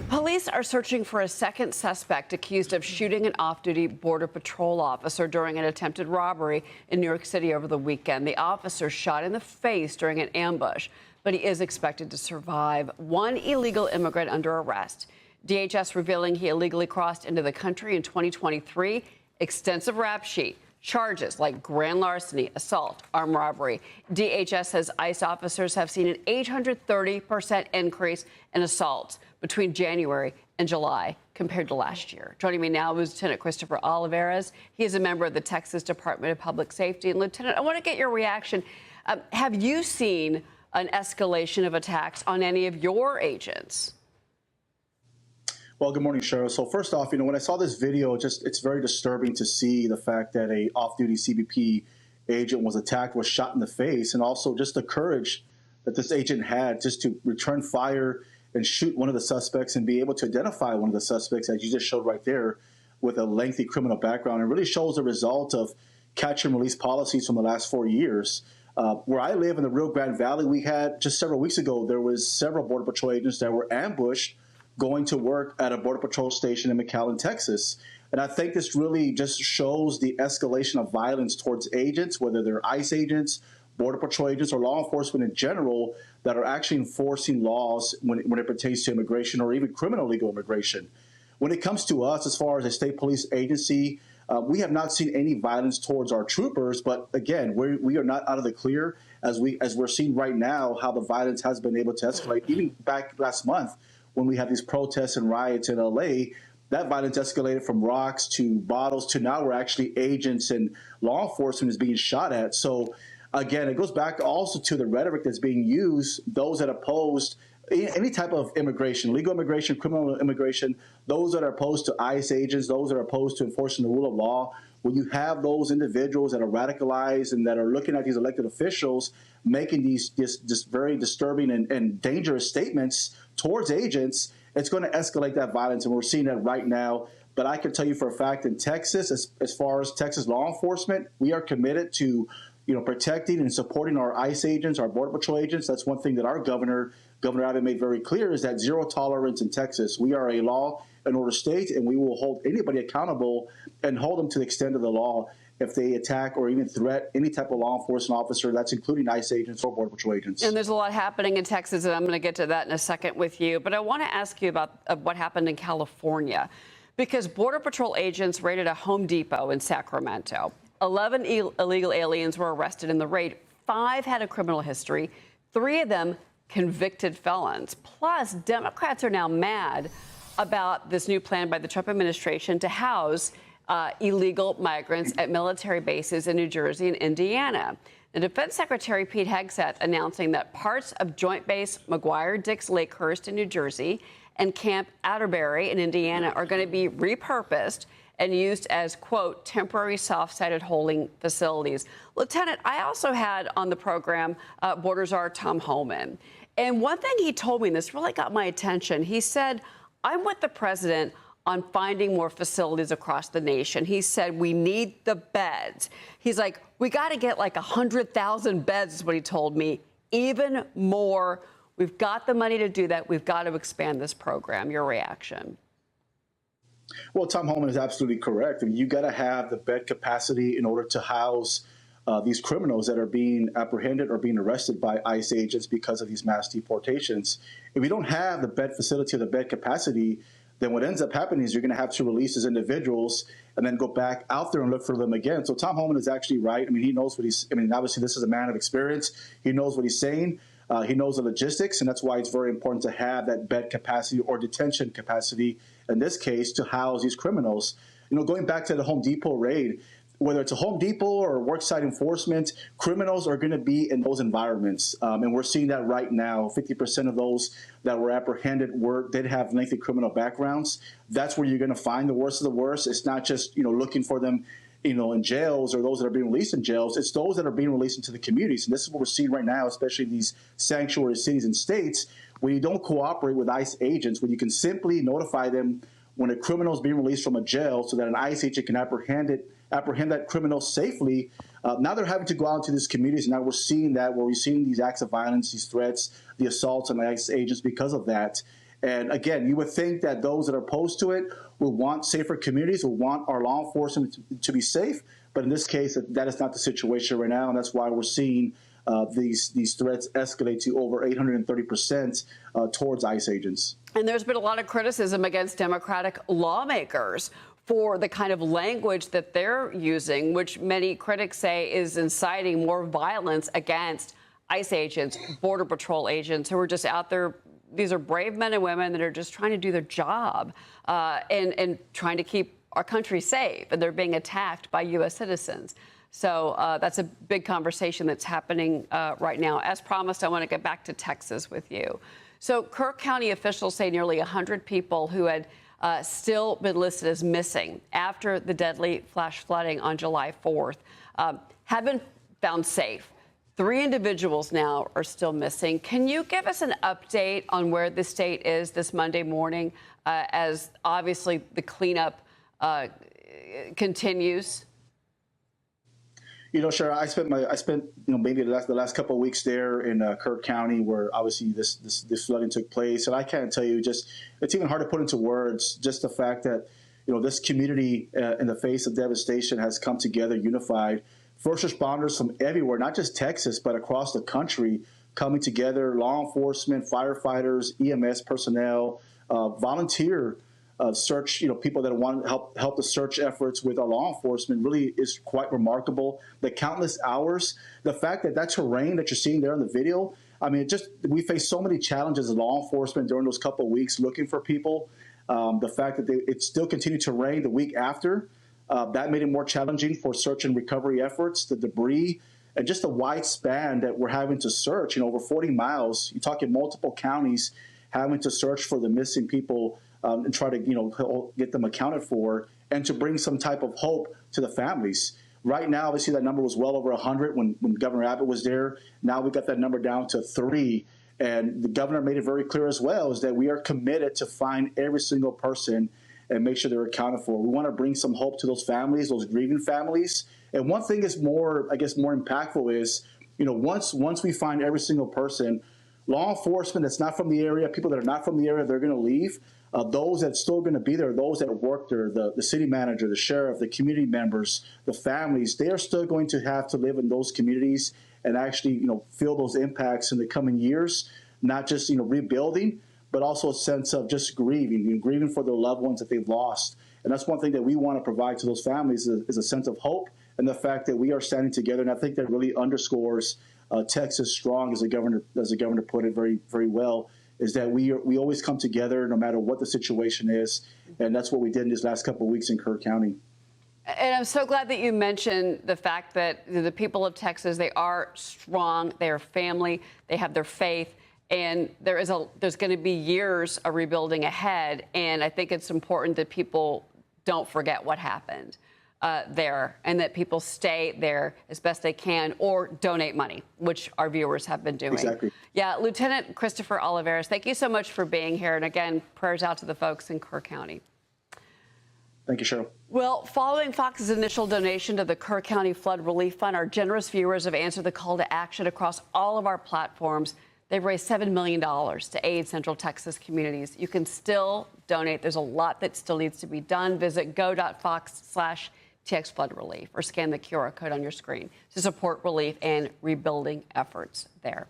Police are searching for a second suspect accused of shooting an off-duty Border Patrol officer during an attempted robbery in New York City over the weekend. The officer shot in the face during an ambush, but he is expected to survive. One illegal immigrant under arrest. DHS revealing he illegally crossed into the country in 2023. Extensive rap sheet. Charges like grand larceny, assault, armed robbery. DHS says ICE officers have seen an 830% increase in assaults between January and July compared to last year. Joining me now is Lieutenant Christopher Olivarez. He is a member of the Texas Department of Public Safety. And Lieutenant, I want to get your reaction. Have you seen an escalation of attacks on any of your agents? Well, good morning, Cheryl. So first off, when I saw this video, it's very disturbing to see the fact that a off-duty CBP agent was attacked, was shot in the face, and also just the courage that this agent had just to return fire and shoot one of the suspects and be able to identify one of the suspects, as you just showed right there, with a lengthy criminal background. It really shows the result of catch and release policies from the last 4 years. Where I live in the Rio Grande Valley, we had just several weeks ago, there was several Border Patrol agents that were ambushed going to work at a Border Patrol station in McAllen, Texas. And I think this really just shows the escalation of violence towards agents, whether they're ICE agents, Border Patrol agents, or law enforcement in general, that are actually enforcing laws when it pertains to immigration or even criminal legal immigration. When it comes to us, as far as a state police agency, we have not seen any violence towards our troopers. But again, we are not out of the clear as we're seeing right now how the violence has been able to escalate. Even back last month, when we had these protests and riots in LA, that violence escalated from rocks to bottles to now we're actually agents and law enforcement is being shot at. So again, it goes back also to the rhetoric that's being used, those that opposed any type of immigration, legal immigration, criminal immigration, those that are opposed to ICE agents, those that are opposed to enforcing the rule of law. When you have those individuals that are radicalized and that are looking at these elected officials making these very disturbing and dangerous statements towards agents, it's going to escalate that violence, and we're seeing that right now. But I can tell you for a fact in Texas, as far as Texas law enforcement, we are committed to protecting and supporting our ICE agents, our Border Patrol agents. That's one thing that our Governor Abbott made very clear, is that zero tolerance in Texas. We are a law and order state, and we will hold anybody accountable and hold them to the extent of the law if they attack or even threat any type of law enforcement officer, that's including ICE agents or Border Patrol agents. And there's a lot happening in Texas, and I'm going to get to that in a second with you. But I want to ask you about what happened in California, because Border Patrol agents raided a Home Depot in Sacramento. 11 illegal aliens were arrested in the raid. 5 had a criminal history. 3 of them convicted felons. Plus, Democrats are now mad about this new plan by the Trump administration to house illegal migrants at military bases in New Jersey and Indiana. The Defense Secretary Pete Hegseth announcing that parts of Joint Base McGuire-Dix Lakehurst in New Jersey and Camp Atterbury in Indiana are going to be repurposed and used as, quote, temporary soft-sided holding facilities. Lieutenant, I also had on the program Border Czar Tom Homan. And one thing he told me, and this really got my attention, he said, I'm with the president on finding more facilities across the nation. He said, we need the beds. He's like, we got to get like 100,000 beds, is what he told me, even more. We've got the money to do that. We've got to expand this program. Your reaction? Well, Tom Homan is absolutely correct. I mean, you got to have the bed capacity in order to house these criminals that are being apprehended or being arrested by ICE agents because of these mass deportations. If you don't have the bed facility or the bed capacity, then what ends up happening is you're going to have to release these individuals and then go back out there and look for them again. So Tom Homan is actually right. I mean, he knows what obviously this is a man of experience. He knows what he's saying. He knows the logistics, and that's why it's very important to have that bed capacity or detention capacity, in this case, to house these criminals. Going back to the Home Depot raid, whether it's a Home Depot or worksite enforcement, criminals are going to be in those environments. And we're seeing that right now. 50% of those that were apprehended did have lengthy criminal backgrounds. That's where you're going to find the worst of the worst. It's not just, looking for them, in jails or those that are being released in jails. It's those that are being released into the communities. And this is what we're seeing right now, especially in these sanctuary cities and states, when you don't cooperate with ICE agents, when you can simply notify them when a criminal is being released from a jail so that an ICE agent can apprehend that criminal safely. Now they're having to go out into these communities. And now we're seeing that, where we're seeing these acts of violence, these threats, the assaults on ICE agents because of that. And again, you would think that those that are opposed to it will want safer communities, will want our law enforcement to be safe. But in this case, that is not the situation right now. And that's why we're seeing these threats escalate to over 830% towards ICE agents. And there's been a lot of criticism against Democratic lawmakers for the kind of language that they're using, which many critics say is inciting more violence against ICE agents, Border Patrol agents who are just out there. These are brave men and women that are just trying to do their job and trying to keep our country safe, and they're being attacked by U.S. citizens. So that's a big conversation that's happening right now. As promised, I want to get back to Texas with you. So Kirk County officials say nearly 100 people who had still been listed as missing after the deadly flash flooding on July 4th have been found safe. 3 individuals now are still missing. Can you give us an update on where the state is this Monday morning as obviously the cleanup continues? You know, Shara, I spent maybe the last couple of weeks there in Kirk County, where obviously this flooding took place, and I can't tell you, just it's even hard to put into words just the fact that this community in the face of devastation has come together, unified. First responders from everywhere, not just Texas, but across the country, coming together. Law enforcement, firefighters, EMS personnel, volunteer. Search, people that want to help the search efforts with our law enforcement really is quite remarkable. The countless hours, the fact that terrain that you're seeing there in the video, I mean, we faced so many challenges as law enforcement during those couple of weeks looking for people. The fact that it still continued to rain the week after, that made it more challenging for search and recovery efforts, the debris, and just the wide span that we're having to search, over 40 miles. You're talking multiple counties having to search for the missing people and try to, get them accounted for and to bring some type of hope to the families. Right now, obviously, that number was well over 100 when Governor Abbott was there. Now we got that number down to 3. And the governor made it very clear as well, is that we are committed to find every single person and make sure they're accounted for. We want to bring some hope to those families, those grieving families. And one thing is more impactful is, once we find every single person, law enforcement that's not from the area, people that are not from the area, they're going to leave. Those that are still going to be there, those that work there, the city manager, the sheriff, the community members, the families, they are still going to have to live in those communities and actually, feel those impacts in the coming years, not just, rebuilding, but also a sense of just grieving for their loved ones that they've lost. And that's one thing that we want to provide to those families is a sense of hope and the fact that we are standing together. And I think that really underscores Texas strong, as the governor put it very, very well, is that we always come together no matter what the situation is. And that's what we did in these last couple of weeks in Kirk County. And I'm so glad that you mentioned the fact that the people of Texas, they are strong, they are family, they have their faith, and there's going to be years of rebuilding ahead. And I think it's important that people don't forget what happened there, and that people stay there as best they can or donate money, which our viewers have been doing. Exactly. Yeah, Lieutenant Christopher Olivarez, thank you so much for being here. And again, prayers out to the folks in Kirk County. Thank you, Cheryl. Well, following Fox's initial donation to the Kirk County Flood Relief Fund, our generous viewers have answered the call to action across all of our platforms. They've raised $7 million to aid Central Texas communities. You can still donate. There's a lot that still needs to be done. Visit go.fox/TX Flood Relief or scan the QR code on your screen to support relief and rebuilding efforts there.